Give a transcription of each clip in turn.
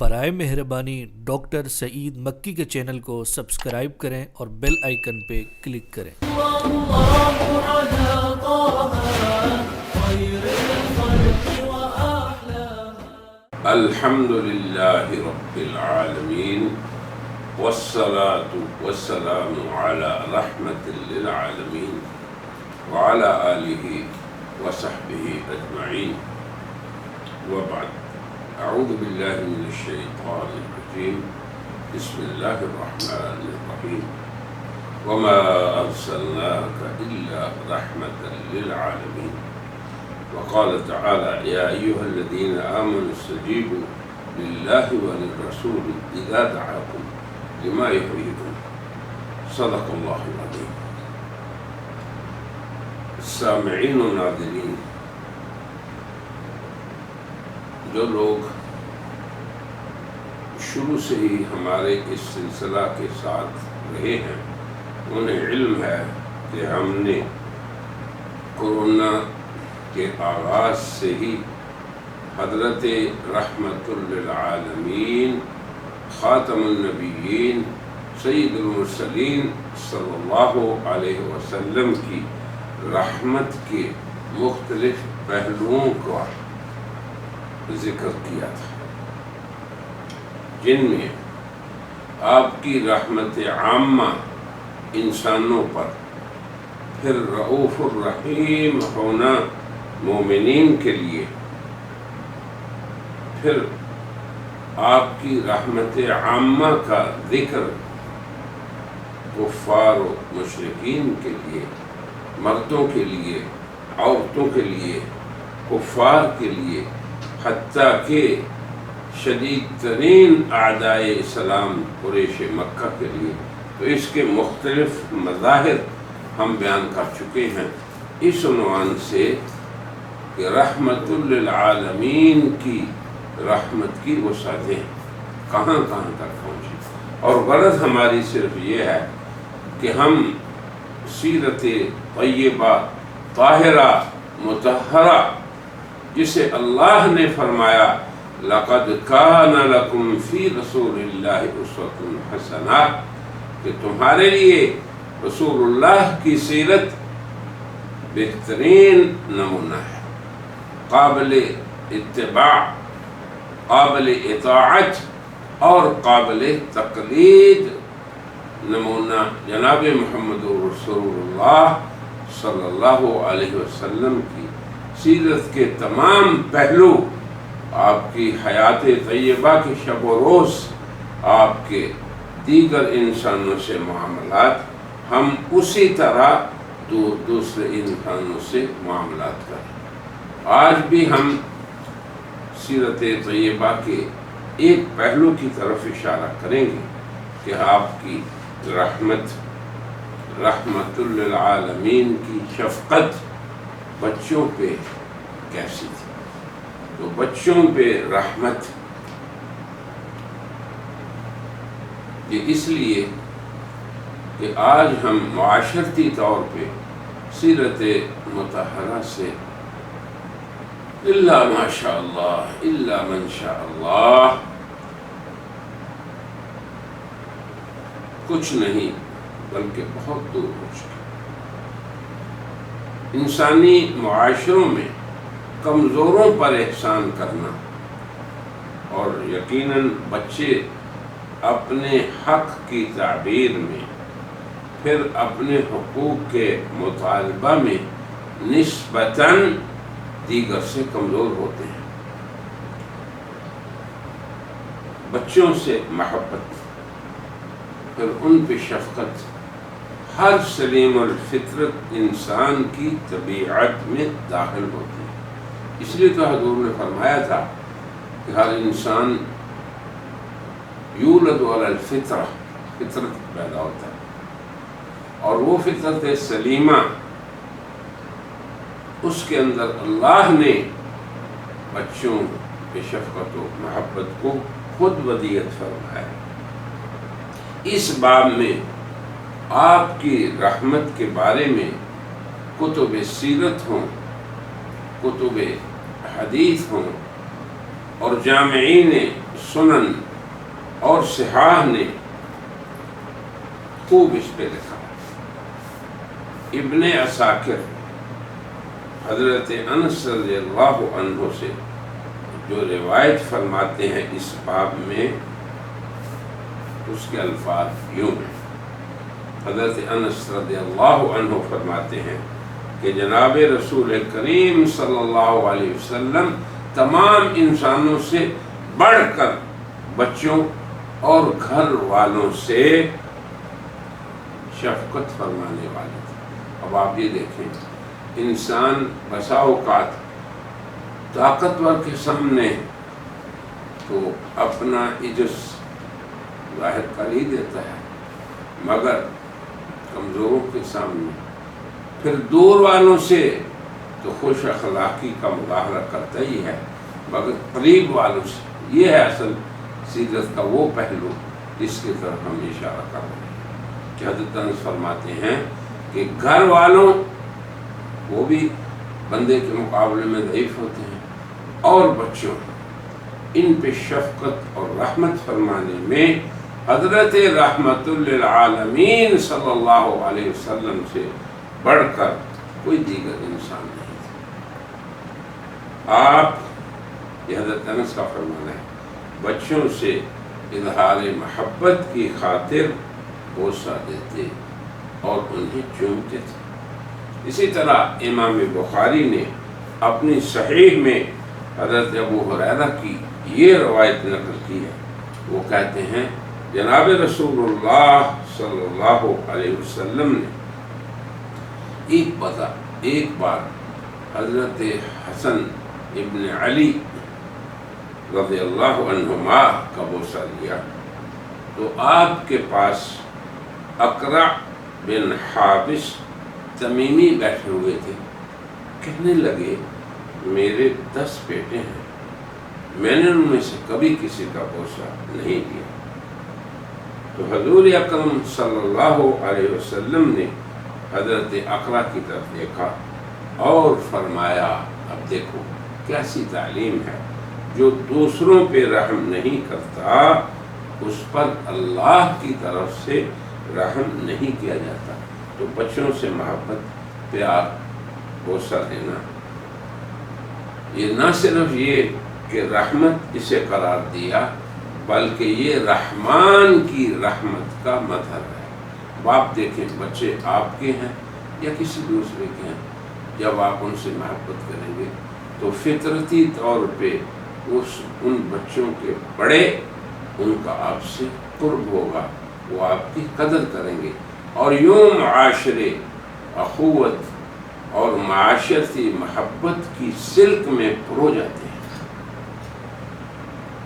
برائے مہربانی ڈاکٹر سعید مکی کے چینل کو سبسکرائب کریں اور بیل آئیکن پہ کلک کریں۔ الحمد للہ رب العالمین والصلاة والسلام على رحمت للعالمین وعلى آلہ وصحبہ اجمعین وبعد۔ اعوذ باللہ من الشیطان الرجیم، بسم اللہ الرحمن الرحیم، وما ارسلناک الا رحمتا للعالمین۔ وقال تعالى يا أيها الذين آمنوا استجيبوا لله وللرسول إذا دعاكم لما يحييكم، صدق الله العظيم۔ سامعین و ناظرین، جو لوگ شروع سے ہی ہمارے اس سلسلہ کے ساتھ رہے ہیں انہیں علم ہے کہ ہم نے کورونا کے آغاز سے ہی حضرت رحمت للعالمین خاتم النبیین سید المرسلین صلی اللہ علیہ وسلم کی رحمت کے مختلف پہلوؤں کا ذکر کیا تھا، جن میں آپ کی رحمت عامہ انسانوں پر، پھر رؤوف الرحیم ہونا مومنین کے لیے، پھر آپ کی رحمت عامہ کا ذکر کفار و مشرکین کے لیے، مردوں کے لیے، عورتوں کے لیے، کفار کے لیے، حتیٰ کہ شدید ترین اعدائے اسلام قریش مکہ کے لیے، تو اس کے مختلف مظاہر ہم بیان کر چکے ہیں اس عنوان سے کہ رحمت للعالمین کی رحمت کی وسعتیں کہاں کہاں تک پہنچی، اور غرض ہماری صرف یہ ہے کہ ہم سیرت طیبہ طاہرہ مطہرہ، جسے اللہ نے فرمایا لَقَدْ كَانَ لَكُمْ فِي رَسُولِ اللَّهِ أُسْوَةٌ حَسَنَةٌ، کہ تمہارے لیے رسول اللہ کی سیرت بہترین نمونہ ہے، قابل اتباع، قابل اطاعت اور قابل تقلید نمونہ جناب محمد رسول اللہ صلی اللہ علیہ وسلم کی سیرت کے تمام پہلو، آپ کی حیات طیبہ کے شب و روز، آپ کے دیگر انسانوں سے معاملات، ہم اسی طرح دوسرے انسانوں سے معاملات کریں۔ آج بھی ہم سیرت طیبہ کے ایک پہلو کی طرف اشارہ کریں گے کہ آپ کی رحمت للعالمین کی شفقت بچوں پہ کیسی تھی۔ تو بچوں پہ رحمت یہ اس لیے کہ آج ہم معاشرتی طور پہ سیرت مطہرہ سے الا ماشاء اللہ، الا من شاء اللہ، کچھ نہیں بلکہ بہت دور ہو چکے۔ انسانی معاشروں میں کمزوروں پر احسان کرنا، اور یقیناً بچے اپنے حق کی تعبیر میں، پھر اپنے حقوق کے مطالبہ میں نسبتاً دیگر سے کمزور ہوتے ہیں۔ بچوں سے محبت، پھر ان پہ شفقت ہر سلیم الفطرت انسان کی طبیعت میں داخل ہوتی ہے۔ اس لیے تو حضور نے فرمایا تھا کہ ہر انسان یولد علی الفطرہ، فطرت پیدا ہوتا ہے، اور وہ فطرت سلیمہ، اس کے اندر اللہ نے بچوں کی شفقت و محبت کو خود ودیعت فرمایا۔ اس باب میں آپ کی رحمت کے بارے میں کتب سیرت ہوں، کتب حدیث ہوں، اور جامعین سنن اور صحاح نے خوب اس پہ لکھا۔ ابن عساکر حضرت انس رضی اللہ عنہ سے جو روایت فرماتے ہیں اس باب میں، اس کے الفاظ یوں ہیں۔ حضرت انس رضی اللہ عنہ فرماتے ہیں کہ جناب رسول کریم صلی اللہ علیہ وسلم تمام انسانوں سے بڑھ کر بچوں اور گھر والوں سے شفقت فرمانے والے تھے۔ اب آپ یہ دیکھیں، انسان بسا اوقات طاقتور کے سامنے تو اپنا عجز ظاہر کر ہی دیتا ہے، مگر کمزوروں کے سامنے، پھر دور والوں سے تو خوش اخلاقی کا مظاہرہ کرتا ہی ہے، مگر قریب والوں سے یہ ہے اصل سیرت کا وہ پہلو جس کی طرف ہم اشارہ کر رہے ہیں کہ حضرت انس فرماتے ہیں کہ گھر والوں وہ بھی بندے کے مقابلے میں ضعیف ہوتے ہیں، اور بچوں ان پہ شفقت اور رحمت فرمانے میں حضرت رحمت للعالمین صلی اللہ علیہ وسلم سے بڑھ کر کوئی دیگر انسان نہیں تھا۔ آپ، یہ حضرت انس کا فرمان ہے، بچوں سے اظہار محبت کی خاطر بوسہ دیتے اور انہیں چومتے تھے۔ اسی طرح امام بخاری نے اپنی صحیح میں حضرت ابو ہریرہ کی یہ روایت نقل کی ہے۔ وہ کہتے ہیں جناب رسول اللہ صلی اللہ علیہ وسلم نے ایک بار حضرت حسن ابن علی رضی اللہ عنہما کا بوسہ لیا تو آپ کے پاس اقرع بن حابس تمیمی بیٹھے ہوئے تھے۔ کہنے لگے میرے 10 بیٹے ہیں، میں نے ان میں سے کبھی کسی کا بوسہ نہیں لیا۔ تو حضور اکرم صلی اللہ علیہ وسلم نے حضرت اقرع کی طرف دیکھا اور فرمایا، اب دیکھو کیسی تعلیم ہے، جو دوسروں پہ رحم نہیں کرتا اس پر اللہ کی طرف سے رحم نہیں کیا جاتا۔ تو بچوں سے محبت، پیار، بوسہ دینا، یہ نہ صرف یہ کہ رحمت اسے قرار دیا بلکہ یہ رحمان کی رحمت کا مظہر ہے۔ اب آپ دیکھیں، بچے آپ کے ہیں یا کسی دوسرے کے ہیں، جب آپ ان سے محبت کریں گے تو فطرتی طور پہ ان بچوں کے بڑے ان کا آپ سے قرب ہوگا، وہ آپ کی قدر کریں گے، اور یوں معاشرے، اخوت اور معاشرتی محبت کی سلک میں پرو جاتے ہیں۔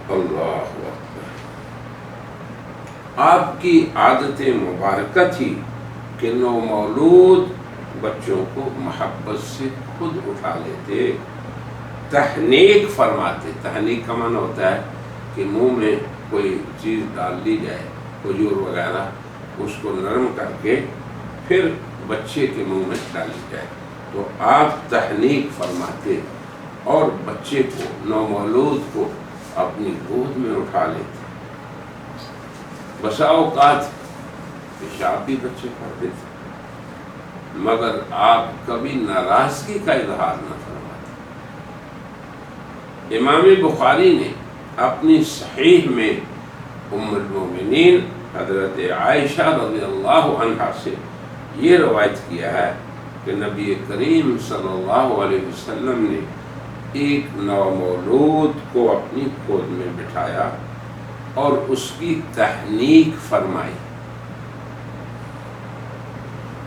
اللہ اکبر۔ آپ کی عادت مبارکہ تھی کہ نومولود بچوں کو محبت سے خود اٹھا لیتے، تحنیک فرماتے۔ تحنیک کا معنی ہوتا ہے کہ منہ میں کوئی چیز ڈال لی جائے، کھجور وغیرہ، اس کو نرم کر کے پھر بچے کے منہ میں ڈالی جائے، تو آپ تحنیک فرماتے اور بچے کو، نومولود کو اپنی گود میں اٹھا لیتے۔ بسا اوقات پیشاب بھی بچے کرتے تھے، مگر آپ کبھی ناراضگی کا اظہار نہ فرماتے۔ امام بخاری نے اپنی صحیح میں ام المومنین حضرت عائشہ رضی اللہ عنہا سے یہ روایت کیا ہے کہ نبی کریم صلی اللہ علیہ وسلم نے ایک نومولود کو اپنی گود میں بٹھایا اور اس کی تحنیک فرمائی،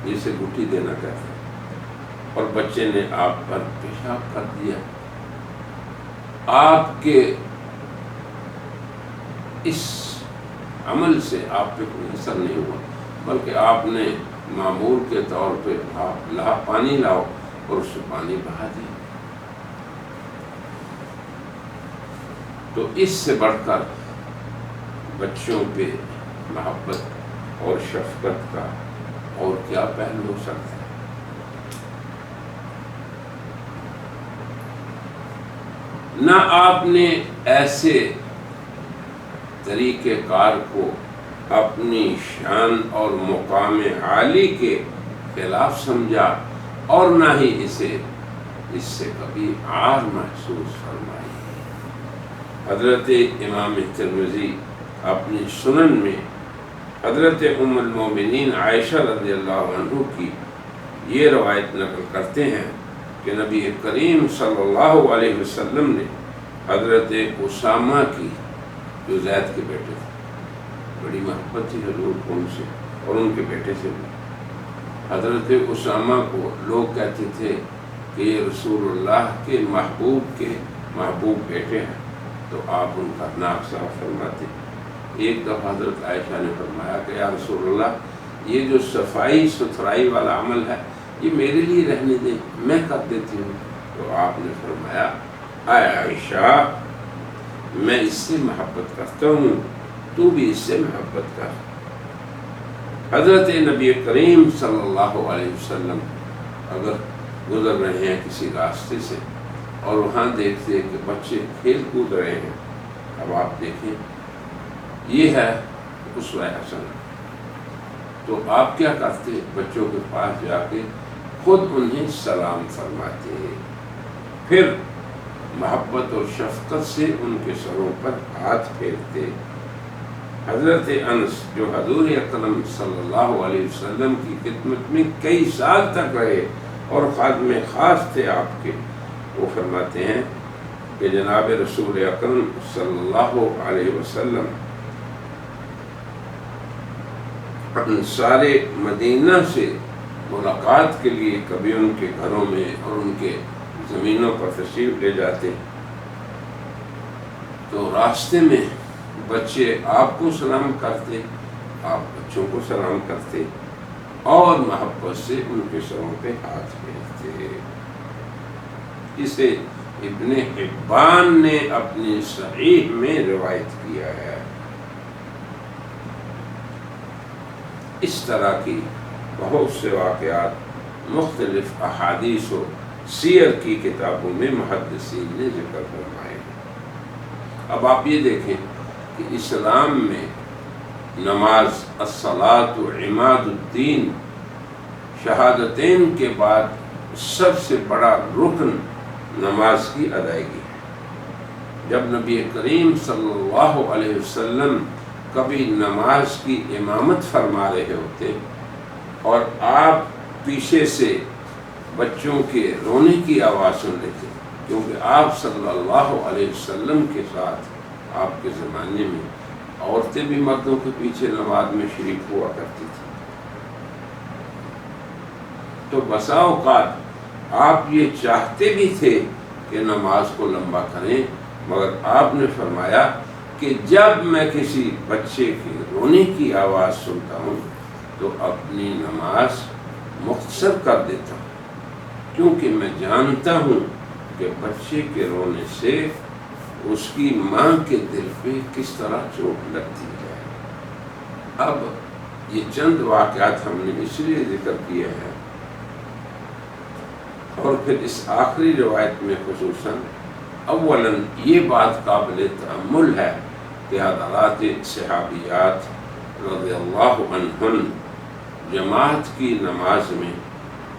جسے گٹھی دینا کہتے ہیں، اور بچے نے آپ پر پیشاب کر دیا۔ آپ کے اس عمل سے آپ پہ کوئی اثر نہیں ہوا، بلکہ آپ نے معمول کے طور پہ پانی لاؤ اور اس سے پانی بہا دیا۔ تو اس سے بڑھ کر بچوں پہ محبت اور شفقت کا اور کیا پہلو ہو سکتا ہے۔ نہ آپ نے ایسے طریقہ کار کو اپنی شان اور مقام عالی کے خلاف سمجھا اور نہ ہی اس سے کبھی عار محسوس فرمائی۔ حضرت امام ترمذی اپنی سنن میں حضرت ام المومنین عائشہ رضی اللہ عنہ کی یہ روایت نقل کرتے ہیں کہ نبی کریم صلی اللہ علیہ وسلم نے حضرت اسامہ کی، جو زید کے بیٹے تھے، بڑی محبت تھی حضور کو ان سے اور ان کے بیٹے سے بھی۔ حضرت اسامہ کو لوگ کہتے تھے کہ یہ رسول اللہ کے محبوب بیٹے ہیں، تو آپ ان کا نام صاف فرماتے۔ ایک دفعہ حضرت عائشہ نے فرمایا کہ یا رسول اللہ، یہ جو صفائی ستھرائی والا عمل ہے یہ میرے لیے رہنے دیں، میں کر دیتی ہوں۔ تو آپ نے فرمایا اے عائشہ، میں اس سے محبت کرتا ہوں، تو بھی اس سے محبت کر۔ حضرت نبی کریم صلی اللہ علیہ وسلم اگر گزر رہے ہیں کسی راستے سے اور وہاں دیکھتے کہ بچے کھیل کود رہے ہیں، اب آپ دیکھیں یہ ہے اسوہ حسنہ، تو آپ کیا کرتے؟ بچوں کے پاس جا کے خود انہیں سلام فرماتے، پھر محبت اور شفقت سے ان کے سروں پر ہاتھ پھیرتے۔ حضرت انس جو حضور اکرم صلی اللہ علیہ وسلم کی خدمت میں کئی سال تک رہے اور خادم خاص تھے آپ کے، وہ فرماتے ہیں کہ جناب رسول اکرم صلی اللہ علیہ وسلم انصار مدینہ سے ملاقات کے لیے کبھی ان کے گھروں میں اور ان کے زمینوں پر تشریف لے جاتے، تو راستے میں بچے آپ کو سلام کرتے، آپ بچوں کو سلام کرتے اور محبت سے ان کے سروں پہ ہاتھ پھیرتے۔ اسے ابن حبان نے اپنی صحیح میں روایت کیا ہے۔ اس طرح کی بہت سے واقعات مختلف احادیث و سیر کی کتابوں میں محدثین نے ذکر فرمائے۔ اب آپ یہ دیکھیں کہ اسلام میں نماز الصلاۃ عماد الدین، شہادتین کے بعد سب سے بڑا رکن نماز کی ادائیگی ہے۔ جب نبی کریم صلی اللہ علیہ وسلم کبھی نماز کی امامت فرما رہے ہوتے اور آپ پیچھے سے بچوں کے رونے کی آواز سن لیتے، کیونکہ آپ صلی اللہ علیہ وسلم کے ساتھ آپ کے زمانے میں عورتیں بھی مردوں کے پیچھے نماز میں شریک ہوا کرتی تھی، تو بسا اوقات آپ یہ چاہتے بھی تھے کہ نماز کو لمبا کریں، مگر آپ نے فرمایا کہ جب میں کسی بچے کے رونے کی آواز سنتا ہوں تو اپنی نماز مختصر کر دیتا ہوں، کیونکہ میں جانتا ہوں کہ بچے کے رونے سے اس کی ماں کے دل پہ کس طرح چوٹ لگتی ہے۔ اب یہ چند واقعات ہم نے اس لیے ذکر کیے ہیں، اور پھر اس آخری روایت میں خصوصاً اولاً یہ بات قابل تأمل ہے کہ حضرات صحابیات رضی اللہ عنہن جماعت کی نماز میں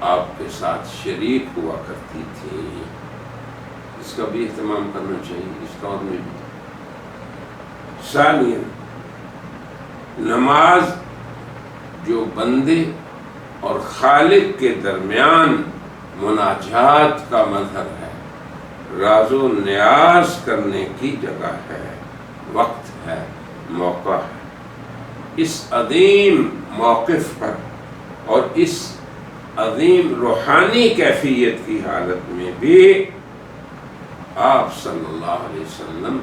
آپ کے ساتھ شریک ہوا کرتی تھی۔ اس کا بھی اہتمام کرنا چاہیے اس دور میں بھی۔ ثانیاً، نماز جو بندے اور خالق کے درمیان مناجات کا مظہر ہے، راز و نیاز کرنے کی جگہ ہے، وقت ہے، موقع ہے۔ اس عظیم موقف پر اور اس عظیم روحانی کیفیت کی حالت میں بھی آپ صلی اللہ علیہ وسلم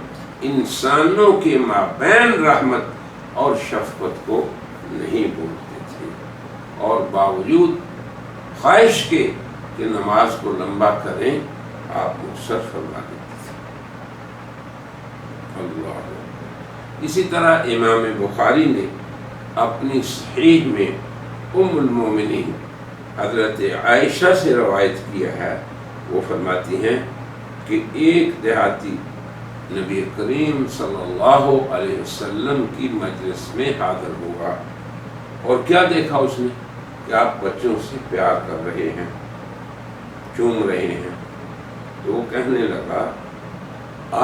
انسانوں کے مابین رحمت اور شفقت کو نہیں بھولتے تھے، اور باوجود خواہش کے کہ نماز کو لمبا کریں آپ مختصر فرما دیتے تھے۔ اللہ۔ اسی طرح امام بخاری نے اپنی صحیح میں ام المومنین حضرت عائشہ سے روایت کیا ہے، وہ فرماتی ہیں کہ ایک دیہاتی نبی کریم صلی اللہ علیہ وسلم کی مجلس میں حاضر ہوا، اور کیا دیکھا اس نے کہ آپ بچوں سے پیار کر رہے ہیں، چوم رہے ہیں، تو وہ کہنے لگا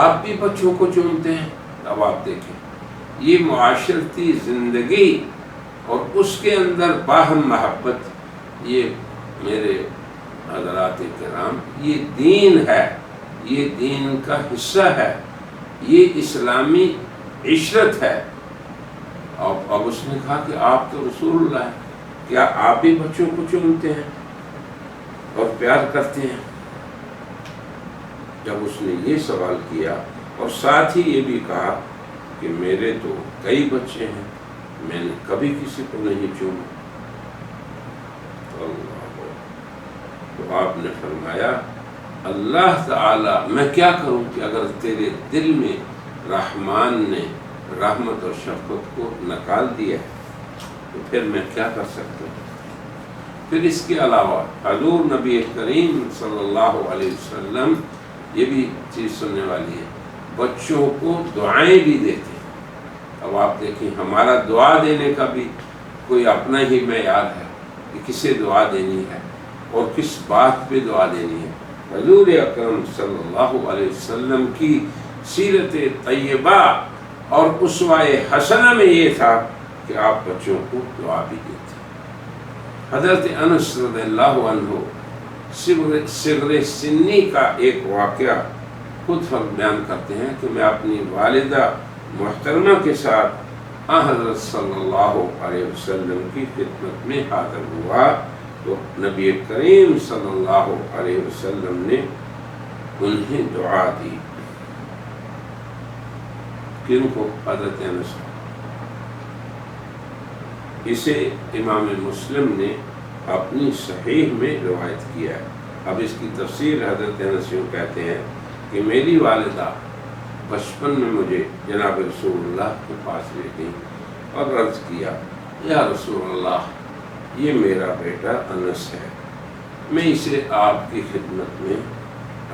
آپ بھی بچوں کو چومتے ہیں؟ اب آپ دیکھیں یہ معاشرتی زندگی اور اس کے اندر باہم محبت، یہ میرے حضرات کرام یہ دین ہے، یہ دین کا حصہ ہے، یہ اسلامی عشرت ہے۔ اب اس نے کہا کہ آپ تو رسول اللہ ہیں، کیا آپ بھی بچوں کو چومتے ہیں اور پیار کرتے ہیں؟ جب اس نے یہ سوال کیا اور ساتھ ہی یہ بھی کہا کہ میرے تو کئی بچے ہیں، میں نے کبھی کسی کو نہیں چوما، تو آپ نے فرمایا اللہ تعالی میں کیا کروں کہ اگر تیرے دل میں رحمان نے رحمت اور شفقت کو نکال دیا تو پھر میں کیا کر سکتا ہوں؟ پھر اس کے علاوہ حضور نبی کریم صلی اللہ علیہ وسلم یہ بھی چیز سننے والی ہے، بچوں کو دعائیں بھی دیتے ہیں۔ اب آپ دیکھیں ہمارا دعا دینے کا بھی کوئی اپنا ہی معیار ہے کہ کسے دعا دینی ہے اور کس بات پہ دعا دینی ہے۔ حضور اکرم صلی اللہ علیہ وسلم کی سیرت طیبہ اور اسوہ حسنہ میں یہ تھا کہ آپ بچوں کو دعا بھی دیتے۔ حضرت انس رضی اللہ عنہ صغر سنی کا ایک واقعہ خود بیان کرتے ہیں کہ میں اپنی والدہ محترمہ کے ساتھ حضرت صلی اللہ علیہ وسلم کی خدمت میں حاضر ہوا تو نبی کریم صلی اللہ علیہ وسلم نے انہیں دعا دی۔ کن کو؟ حضرت انس۔ اسے امام مسلم نے اپنی صحیح میں روایت کیا ہے۔ اب اس کی تفسیر حضرت انس یوں کہتے ہیں کہ میری والدہ بچپن میں مجھے جناب رسول اللہ کے پاس لے گئی اور عرض کیا یا رسول اللہ یہ میرا بیٹا انس ہے، میں اسے آپ کی خدمت میں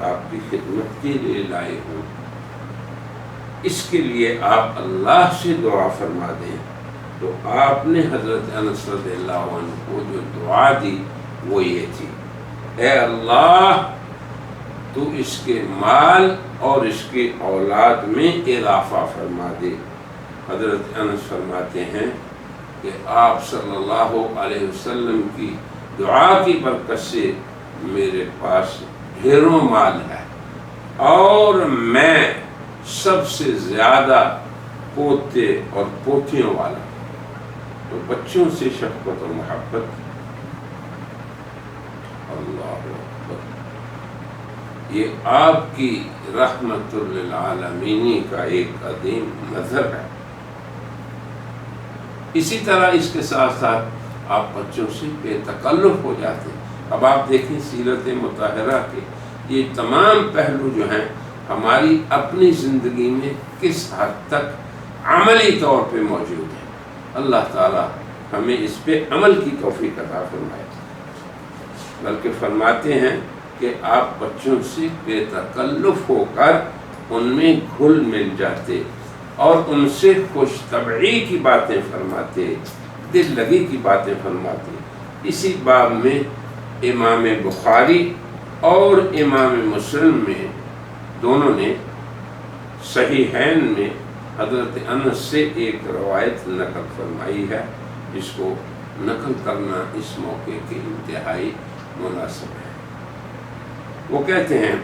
آپ کی خدمت کے لیے لائے ہوں، اس کے لیے آپ اللہ سے دعا فرما دیں۔ تو آپ نے حضرت انس رضی اللہ عنہ کو جو دعا دی وہ یہ تھی، اے اللہ تو اس کے مال اور اس کے اولاد میں اضافہ فرما دے۔ حضرت انس فرماتے ہیں کہ آپ صلی اللہ علیہ وسلم کی دعا کی برکت سے میرے پاس ڈھیروں مال ہے اور میں سب سے زیادہ پوتے اور پوتیوں والا۔ تو بچوں سے شفقت اور محبت، اللہ اکبر، یہ آپ کی رحمت للعالمین کا ایک عظیم مظہر ہے۔ اسی طرح اس کے ساتھ ساتھ آپ بچوں سے بے تکلف ہو جاتے ہیں۔ اب آپ دیکھیں سیرت مطہرہ کے یہ تمام پہلو جو ہیں ہماری اپنی زندگی میں کس حد تک عملی طور پہ موجود ہیں۔ اللہ تعالی ہمیں اس پہ عمل کی توفیق عطا فرمائے۔ بلکہ فرماتے ہیں کہ آپ بچوں سے بے تکلف ہو کر ان میں گھل مل جاتے اور ان سے خوش طبعی کی باتیں فرماتے، دل لگی کی باتیں فرماتے۔ اسی باب میں امام بخاری اور امام مسلم میں دونوں نے صحیحین میں حضرت انس سے ایک روایت نقل فرمائی ہے، جس کو نقل کرنا اس موقع کے انتہائی مناسب ہے۔ وہ کہتے ہیں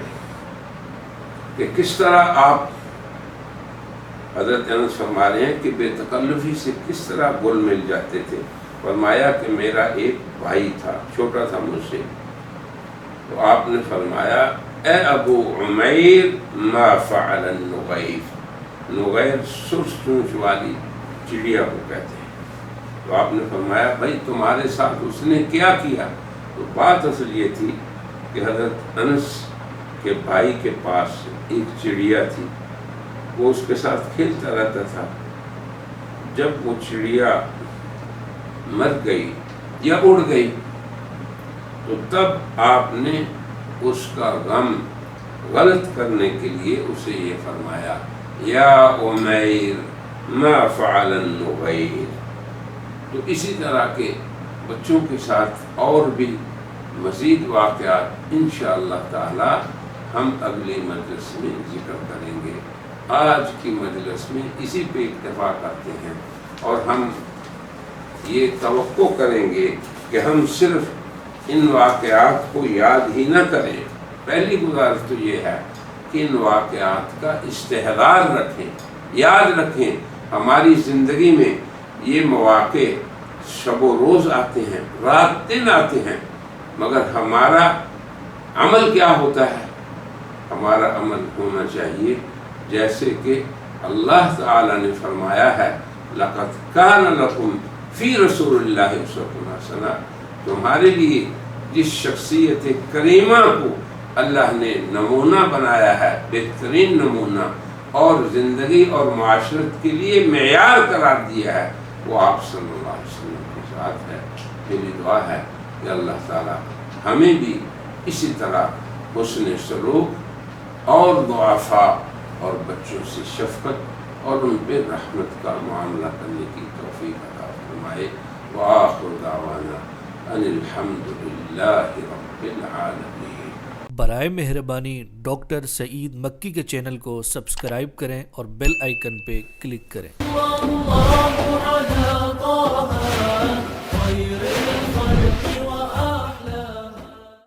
کہ کس طرح آپ، حضرت انس فرما رہے ہیں کہ بے تکلفی سے کس طرح گل مل جاتے تھے۔ فرمایا کہ میرا ایک بھائی تھا، چھوٹا تھا مجھ سے، تو آپ نے فرمایا اے ابو عمیر ما فعل النغیر، نغیر سرخ چونچ والی چڑیا کو کہتے ہیں۔ تو آپ نے فرمایا بھائی تمہارے ساتھ اس نے کیا کیا؟ تو بات اصل یہ تھی کہ حضرت انس کے بھائی کے پاس ایک چڑیا تھی، وہ اس کے ساتھ کھیلتا رہتا تھا۔ جب وہ چڑیا مر گئی یا اڑ گئی تو تب آپ نے اس کا غم غلط کرنے کے لیے اسے یہ فرمایا یا عمیر ما فعل النغیر۔ تو اسی طرح کے بچوں کے ساتھ اور بھی مزید واقعات انشاءاللہ تعالی ہم اگلے مجلس میں ذکر کریں گے۔ آج کی مجلس میں اسی پہ اکتفا کرتے ہیں، اور ہم یہ توقع کریں گے کہ ہم صرف ان واقعات کو یاد ہی نہ کریں۔ پہلی گزارش تو یہ ہے کہ ان واقعات کا استحضار رکھیں، یاد رکھیں۔ ہماری زندگی میں یہ مواقع شب و روز آتے ہیں، رات دن آتے ہیں، مگر ہمارا عمل کیا ہوتا ہے؟ ہمارا عمل ہونا چاہیے جیسے کہ اللہ تعالی نے فرمایا ہے لَقَدْ كَانَ لَكُمْ فِي رَسُولِ اللَّهِ أُسْوَةٌ حَسَنَةٌ۔ تمہارے لیے جس شخصیت کریمہ کو اللہ نے نمونہ بنایا ہے، بہترین نمونہ، اور زندگی اور معاشرت کے لیے معیار قرار دیا ہے، وہ آپ صلی اللہ علیہ وسلم کے ساتھ ہے۔ میری دعا ہے کہ اللہ تعالی ہمیں بھی اسی طرح حسن سلوک اور ضعفاء اور بچوں سے شفقت اور ان پہ رحمت کا معاملہ کرنے کی توفیق عطا فرمائے۔ وآخر دعوانا ان الحمد للہ رب العالمین۔ برائے مہربانی ڈاکٹر سعید مکی کے چینل کو سبسکرائب کریں اور بیل آئیکن پہ کلک کریں۔ الله على طه